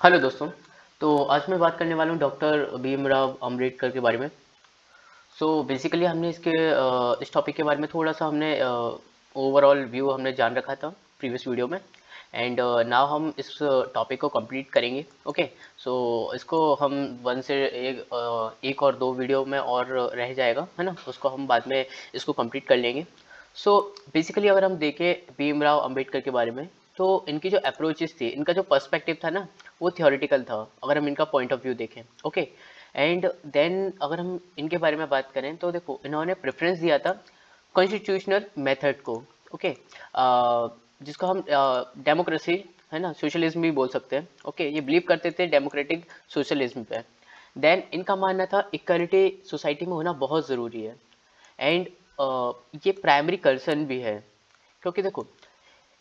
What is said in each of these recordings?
Hello दोस्तों। तो आज मैं बात करने वाला हूँ डॉक्टर भीमराव अम्बेडकर के बारे में। बेसिकली हमने इस टॉपिक के बारे में थोड़ा सा हमने ओवरऑल व्यू हमने जान रखा था प्रीवियस वीडियो में। एंड नाउ हम इस टॉपिक को कंप्लीट करेंगे। ओके। सो इसको हम वन से एक और दो वीडियो में और रह जाएगा, है ना, उसको हम बाद में इसको कंप्लीट कर लेंगे। बेसिकली अगर हम देखें भीमराव अंबेडकर के बारे में, तो इनकी जो अप्रोचेस थी, इनका जो पर्सपेक्टिव था ना, वो थियोरेटिकल था अगर हम इनका पॉइंट ऑफ व्यू देखें। ओके। एंड देन अगर हम इनके बारे में बात करें तो देखो, इन्होंने प्रेफरेंस दिया था कॉन्स्टिट्यूशनल मेथड को। ओके। जिसको हम डेमोक्रेसी, है ना, सोशलिज्म भी बोल सकते हैं। ओके। ये बिलीव करते थे डेमोक्रेटिक सोशलिज्म पे। देन इनका मानना था इक्वालिटी सोसाइटी में होना बहुत ज़रूरी है। एंड ये प्राइमरी कंसर्न भी है, क्योंकि देखो,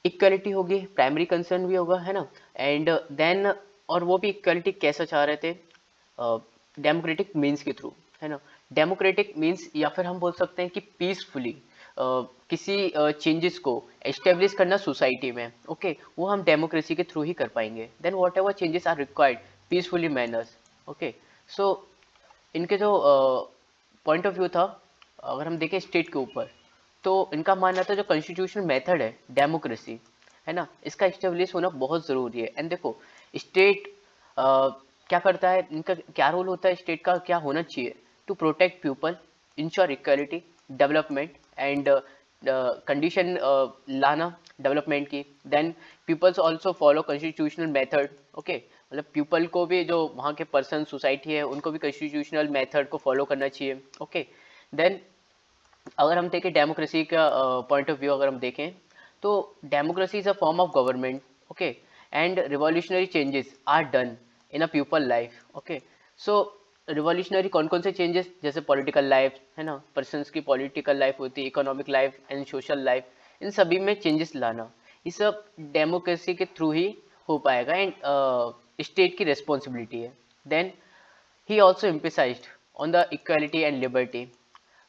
इक्वलिटी होगी, प्राइमरी कंसर्न भी होगा, है ना। एंड देन और वो भी इक्वलिटी कैसा चाह रहे थे, डेमोक्रेटिक मीन्स के थ्रू, है ना। डेमोक्रेटिक मीन्स, या फिर हम बोल सकते हैं कि पीसफुली किसी चेंजेस को एस्टेब्लिश करना सोसाइटी में। ओके। वो हम डेमोक्रेसी के थ्रू ही कर पाएंगे। Then whatever changes are required peacefully manners. Okay. So इनके जो पॉइंट ऑफ व्यू था, अगर हम देखें स्टेट के ऊपर, तो इनका मानना था जो कॉन्स्टिट्यूशनल मेथड है डेमोक्रेसी, है ना, इसका इस्टेब्लिश होना बहुत ज़रूरी है। एंड देखो, स्टेट क्या करता है, इनका क्या रोल होता है, स्टेट का क्या होना चाहिए, to protect people, ensure equality, development and condition लाना डेवलपमेंट की। Then peoples also follow constitutional method. Okay. मतलब पीपल को भी, जो वहाँ के पर्सन सोसाइटी है, उनको भी कॉन्स्टिट्यूशनल मेथड को फॉलो करना चाहिए। ओके। देन अगर हम देखें डेमोक्रेसी का पॉइंट ऑफ व्यू, अगर हम देखें तो democracy is a form of government. Okay. And revolutionary changes are done in a people life. Okay. So revolutionary कौन कौन से चेंजेस, जैसे पॉलिटिकल लाइफ, है ना, पर्सन्स की पॉलिटिकल लाइफ होती है, economic life and social life, इन सभी में चेंजेस लाना, ये सब डेमोक्रेसी के थ्रू ही हो पाएगा। एंड स्टेट की रिस्पॉन्सिबिलिटी है। Then he also emphasised on the equality and liberty.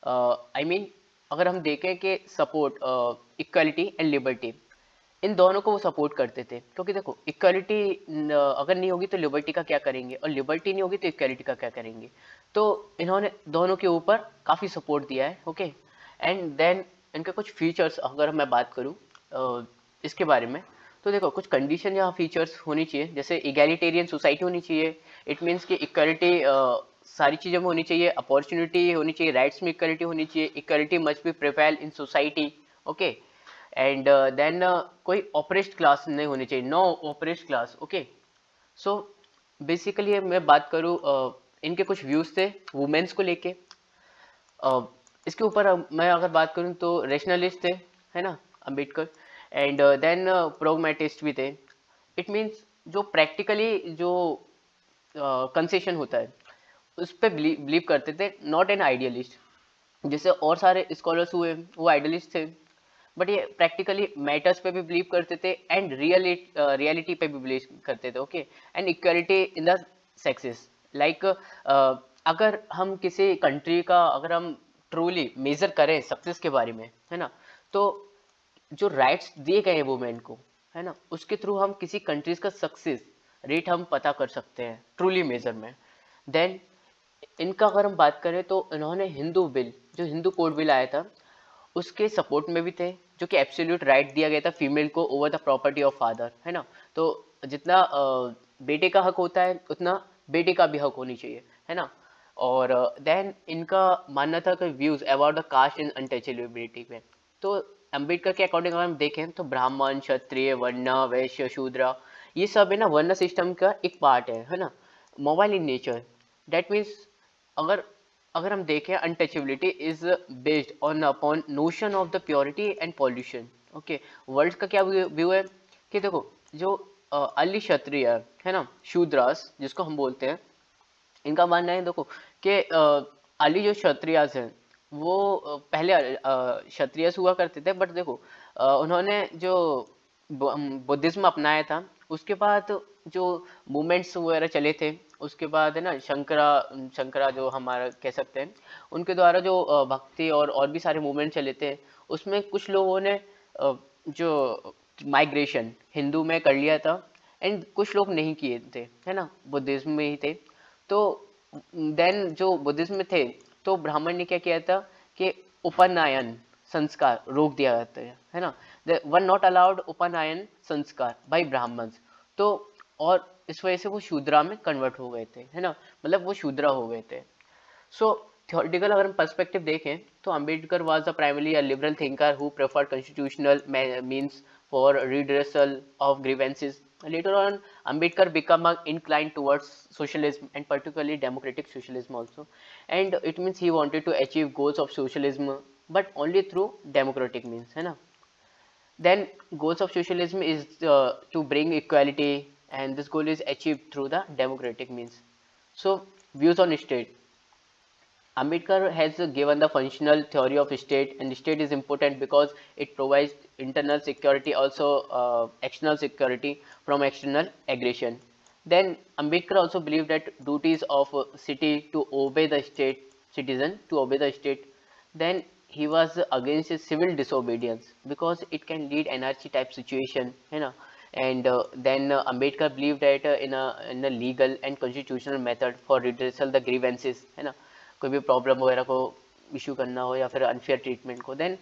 I mean, अगर हम देखें कि सपोर्ट इक्वालिटी एंड लिबर्टी, इन दोनों को वो सपोर्ट करते थे, क्योंकि देखो, इक्वालिटी अगर नहीं होगी तो लिबर्टी का क्या करेंगे, और लिबर्टी नहीं होगी तो इक्वालिटी का क्या करेंगे। तो इन्होंने दोनों के ऊपर काफ़ी सपोर्ट दिया है। ओके। एंड देन इनके कुछ फीचर्स अगर मैं बात करूँ इसके बारे में, तो देखो, कुछ कंडीशन या फीचर्स होनी चाहिए, जैसे इगैलिटेरियन सोसाइटी होनी चाहिए। इट मीन्स कि इक्वालिटी सारी चीज़ों में होनी चाहिए, अपॉर्चुनिटी होनी चाहिए, राइट्स में इक्वालिटी होनी चाहिए, equality must be prevail in society. Okay. And then कोई ऑपरेस्ड क्लास नहीं होनी चाहिए, no oppressed class. Okay. So basically मैं बात करूँ, इनके कुछ व्यूज़ थे वुमेन्स को लेके। इसके ऊपर मैं अगर बात करूँ तो रेशनलिस्ट थे, है ना, अंबेडकर। एंड देन प्रोग्मेटिस्ट भी थे। इट मीन्स जो प्रैक्टिकली जो कंसेशन होता है उस पर बिलीव करते थे, नॉट एन आइडियलिस्ट। जैसे और सारे स्कॉलर्स हुए, वो आइडियलिस्ट थे, बट ये प्रैक्टिकली मैटर्स पे भी बिलीव करते थे, एंड रियलिटी पे भी बिलीव करते थे। Okay. And equality in the sexes, like अगर हम किसी कंट्री का, अगर हम ट्रूली मेजर करें सक्सेस के बारे में, है ना, तो जो राइट्स दिए गए हैं वुमेन को, है ना, उसके थ्रू हम किसी कंट्रीज का सक्सेस रेट हम पता कर सकते हैं ट्रूली मेजर में। देन इनका अगर हम बात करें तो इन्होंने हिंदू बिल, जो हिंदू कोड बिल आया था, उसके सपोर्ट में भी थे, जो कि एब्सोल्यूट राइट दिया गया था फीमेल को over the property of father, है ना। तो जितना बेटे का हक होता है, उतना बेटे का भी हक होनी चाहिए, है ना। और देन इनका मानना था कि views about the caste and untouchability में, तो अम्बेडकर के अकॉर्डिंग अगर हम देखें तो ब्राह्मण, क्षत्रिय, वर्ण, वैश्य, शूद्र, ये सब है ना वर्ण सिस्टम का एक पार्ट है ना, mobile in nature. That means, अगर अगर हम देखें, untouchability is based on upon notion of the purity and pollution. Okay. World का क्या व्यू है कि देखो, जो अर्ली क्षत्रिय है ना, शूद्रास जिसको हम बोलते हैं, इनका मानना है, देखो, कि अर्ली जो क्षत्रियास हैं, वो पहले क्षत्रियस हुआ करते थे, बट देखो, उन्होंने जो बुद्धिज्म अपनाया था, उसके बाद जो मूवमेंट्स वगैरह चले थे, उसके बाद है ना शंकरा शंकरा जो हमारा कह सकते हैं, उनके द्वारा जो भक्ति और भी सारे मूवमेंट चले थे, उसमें कुछ लोगों ने जो माइग्रेशन हिंदू में कर लिया था। एंड कुछ लोग नहीं किए थे, है ना, बुद्धिज्म में ही थे। तो देन जो बुद्धिज्म में थे, तो ब्राह्मण ने क्या किया था कि उपनयन संस्कार रोक दिया जाता है ना, दे वर नॉट अलाउड उपनयन संस्कार बाय ब्राह्मण्स। तो और इस वजह से वो शूद्रा में कन्वर्ट हो गए थे, है ना, मतलब वो शूद्रा हो गए थे। सो theoretical अगर हम पर्सपेक्टिव देखें तो Ambedkar was the primarily a liberal thinker who preferred constitutional means for redressal of grievances. Later on, Ambedkar became inclined towards socialism and particularly democratic socialism also. And it means he wanted to achieve goals of socialism, but only through democratic means, है ना. Then goals of socialism is to bring equality, and this goal is achieved through the democratic means. So views on state. Ambedkar has given the functional theory of state, and state is important because it provides internal security, also external security from external aggression. Then Ambedkar also believed that duties of city to obey the state, citizen to obey the state. Then he was against civil disobedience because it can lead anarchy type situation, you know. And then Ambedkar believed that in a legal and constitutional method for redressal the grievances, है ना, कोई भी problem वगैरह को issue करना हो या फिर अनफेयर ट्रीटमेंट को. Then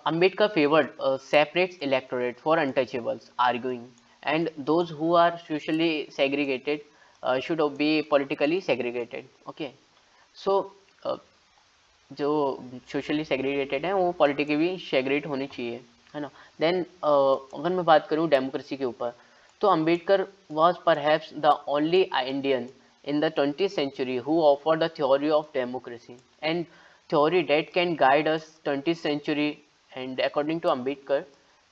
Ambedkar favoured separate electorate for untouchables, arguing and those who are socially segregated should be politically segregated. Okay, so जो सोशली सेग्रीगेटेड है वो पॉलिटिकली भी सेग्रीगेट होनी चाहिए, है ना. देन अगर मैं बात करूँ डेमोक्रेसी के ऊपर, तो Ambedkar was perhaps the only Indian in the 20th century who offered the theory of democracy and theory that can guide us 20th century. And according to Ambedkar,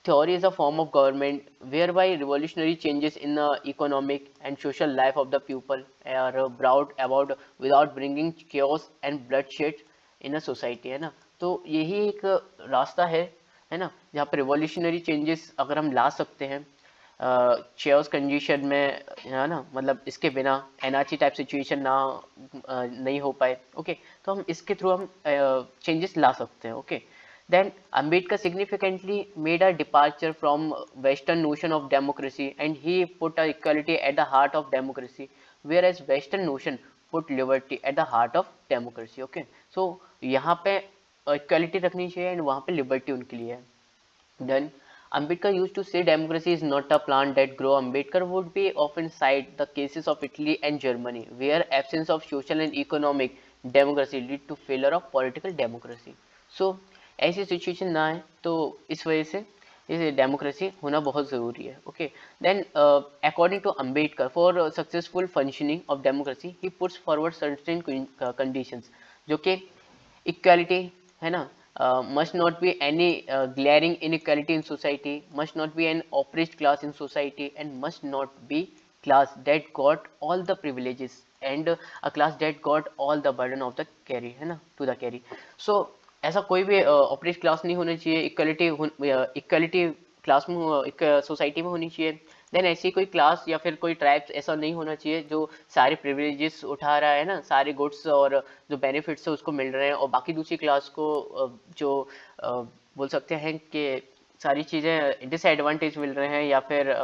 theory is a form of government whereby revolutionary changes in the economic and social life of the people are brought about without bringing chaos and bloodshed in a society, है ना. तो यही एक रास्ता है ना, जहाँ पर रिवॉल्यूशनरी चेंजेस अगर हम ला सकते हैं चेयर्स कंडीशन में, है ना, मतलब इसके बिना एनआरसी टाइप सिचुएशन ना नहीं हो पाए. ओके, तो हम इसके थ्रू हम चेंजेस ला सकते हैं. Okay, then Ambedkar significantly made a departure from western notion of democracy and he put equality at the heart of democracy, whereas western notion put liberty at the heart of democracy. Okay, so यहाँ पे equality रखनी चाहिए and वहाँ पे liberty उनके लिए है. Then Ambedkar used to say democracy is not a plant that grow. Ambedkar would be often cite the cases of Italy and Germany, where absence of social and economic democracy lead to failure of political democracy. So ऐसी situation ना है, तो इस वजह से इस democracy होना बहुत ज़रूरी है. Okay, then according to Ambedkar for successful functioning of democracy he puts forward certain conditions, जो कि इक्वालिटी, है ना, must not be any glaring inequality in society, must not be an oppressed class in society, and must not be class that got all the privileges and a class that got all the burden of the carry, है ना, to the carry. So ऐसा कोई भी operate class नहीं होना चाहिए, equality class में एक सोसाइटी में होनी चाहिए. देन ऐसी कोई क्लास या फिर कोई ट्राइब्स ऐसा नहीं होना चाहिए जो सारे प्रिविलेजेस उठा रहा है ना, सारे गुड्स और जो बेनिफिट्स है उसको मिल रहे हैं, और बाकी दूसरी क्लास को जो बोल सकते हैं कि सारी चीज़ें डिसएडवांटेज मिल रहे हैं या फिर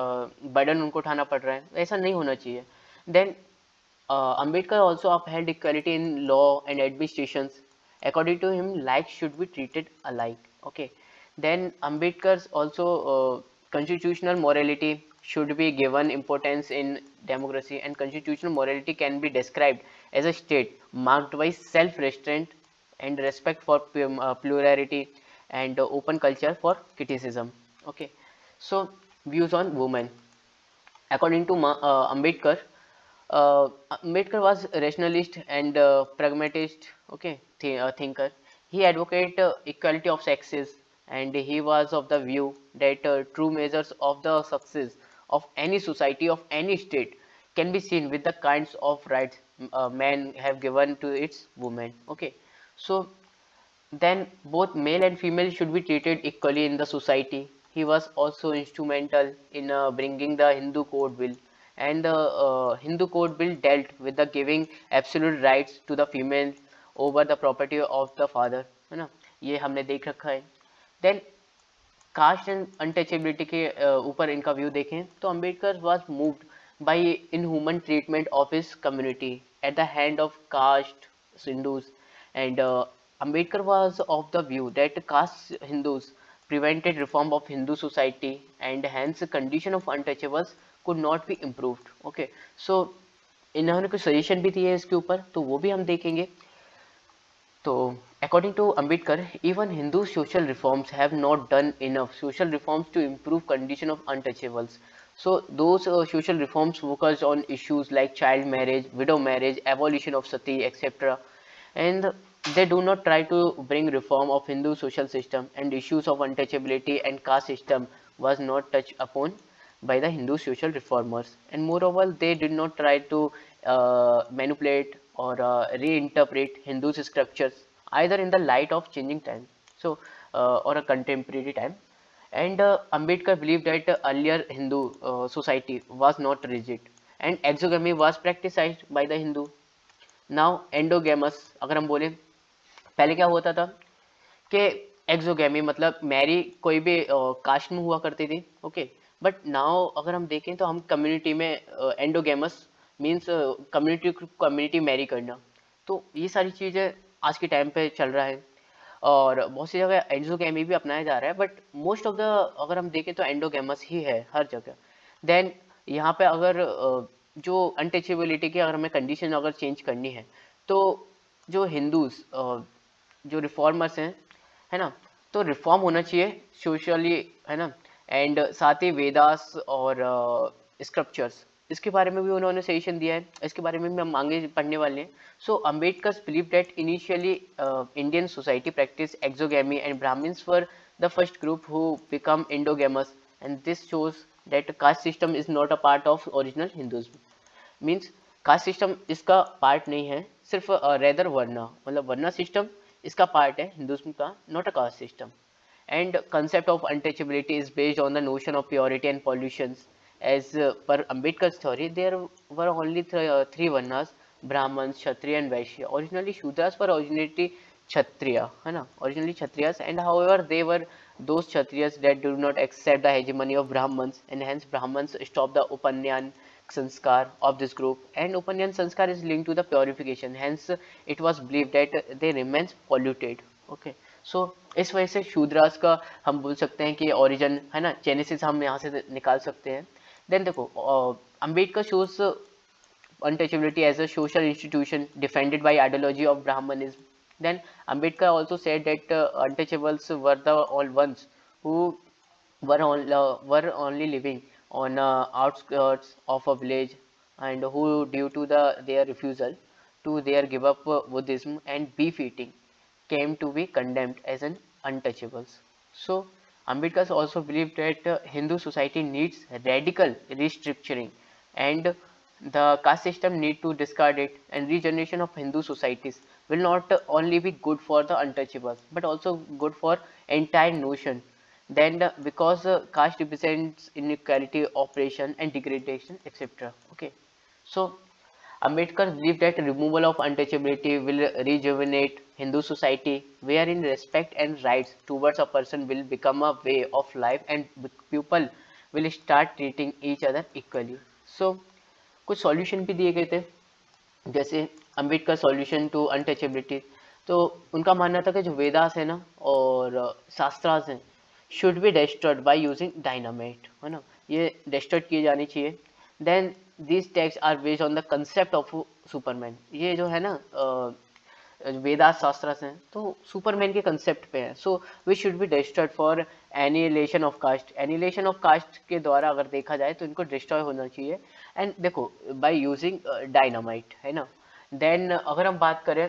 बर्डन उनको उठाना पड़ रहा है. ऐसा नहीं होना चाहिए. Then Ambedkar also upheld equality in law and administrations. According to him, like should be treated alike. Okay, then Ambedkar's also constitutional morality should be given importance in democracy, and constitutional morality can be described as a state marked by self-restraint and respect for plurality and open culture for criticism. Okay, so views on women. According to Ambedkar, Ambedkar was a rationalist and pragmatist, okay, thinker. He advocated equality of sexes, and he was of the view that true measures of the success of any society, of any state, can be seen with the kinds of rights men have given to its women. Okay, so then both male and female should be treated equally in the society. He was also instrumental in bringing the Hindu Code Bill, and the Hindu Code Bill dealt with the giving absolute rights to the female over the property of the father, है ना, ये हमने देख रखा है. Then cast and untouchability के ऊपर इनका व्यू देखें तो Ambedkar was moved by inhuman treatment of his community at the hand of caste Hindus and Ambedkar was of the view that caste Hindus prevented reform of Hindu society and hence the condition of untouchables could not be improved. Okay, so इन्होंने कुछ suggestion भी दिए इसके ऊपर, तो वो भी हम देखेंगे. तो according to Ambedkar, even Hindu social reforms have not done enough social reforms to improve condition of untouchables. So those social reforms focused on issues like child marriage, widow marriage, abolition of sati, etc. And they do not try to bring reform of Hindu social system, and issues of untouchability and caste system was not touched upon by the Hindu social reformers. And moreover, they did not try to manipulate or reinterpret Hindu's scriptures either in the light of changing time, so or a contemporary time. And Ambedkar believed that earlier Hindu society was not rigid and exogamy was practiced by the Hindu. Now endogamous अगर हम बोले, पहले क्या होता था कि exogamy मतलब Mary कोई भी कास्ट में हुआ करती थी. ओके, बट नाउ अगर हम देखें तो हम कम्युनिटी में एंडोगेमस मींस कम्युनिटी मैरी करना. तो ये सारी चीज़ें आज के टाइम पे चल रहा है और बहुत सी जगह एक्सोगेमी भी अपनाया जा रहा है, बट मोस्ट ऑफ द अगर हम देखें तो एंडोगेमस ही है हर जगह. देन यहाँ पे अगर जो अनटचेबिलिटी की अगर हमें कंडीशन अगर चेंज करनी है तो जो हिंदूज जो रिफॉर्मर्स हैं, है ना, तो रिफॉर्म होना चाहिए सोशली, है ना, एंड साथ ही वेदास और स्क्रिप्चर्स, इसके बारे में भी उन्होंने सजेशन दिया है, इसके बारे में भी हम आगे पढ़ने वाले हैं. So Ambedkar believe that initially Indian society practice exogamy and Brahmins were the first group who become endogamous and this shows that caste system is not a part of original Hinduism. Means caste system इसका part नहीं है, सिर्फ rather varna, मतलब varna system इसका part है Hinduism का, not a caste system. And concept of untouchability is based on the notion of purity and pollutions. As per Ambedkar's theory, there were only three varnas, Brahmins, Kshatriya and Vaishya. Originally Shudras were originally Kshatriya, है ना, originally Kshatriyas, and however they were those Kshatriyas that do not accept the hegemony of Brahmins, and hence Brahmins stop the Upanyan sanskar of this group, and Upanyan sanskar is linked to the purification, hence it was believed that they remains polluted. Okay, सो इस वजह से शूद्रास का हम बोल सकते हैं कि origin, है ना, जेनेसिस हम यहाँ से निकाल सकते हैं. देन देखो Ambedkar shows untouchability as a social institution defended by ideology of Brahmanism. Then Ambedkar also said that untouchables were the all ones who were only living on outskirts of a village and who due to their refusal to their give up Buddhism and beef eating came to be condemned as an untouchables. So Ambedkar also believed that Hindu society needs radical restructuring and the caste system need to discard it, and regeneration of Hindu societies will not only be good for the untouchables but also good for entire nation. Then because caste represents inequality, oppression and degradation, etc. Okay, so Ambedkar believed that removal of untouchability will rejuvenate Hindu society, wherein respect and rights towards a person will become a way of life and people will start treating each other equally. So कुछ solution भी दिए गए थे, जैसे Ambedkar solution to untouchability. तो उनका मानना था कि जो वेदास है ना और शास्त्रास हैं should be destroyed by using dynamite, है ना, ये डिस्ट्रॉयड किए जाने चाहिए. Then these texts are based on the concept of superman. ये जो है ना वेदास शास्त्रास हैं तो सुपरमैन के कंसेप्ट पे है. So we should be destroyed for annihilation of caste. Annihilation of caste के द्वारा अगर देखा जाए तो इनको डिस्ट्रॉय होना चाहिए, एंड देखो बाय यूजिंग डायनामाइट, है ना. देन अगर हम बात करें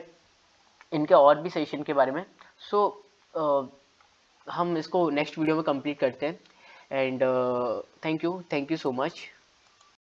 इनके और भी सेशन के बारे में, सो हम इसको नेक्स्ट वीडियो में कंप्लीट करते हैं. And thank you so much.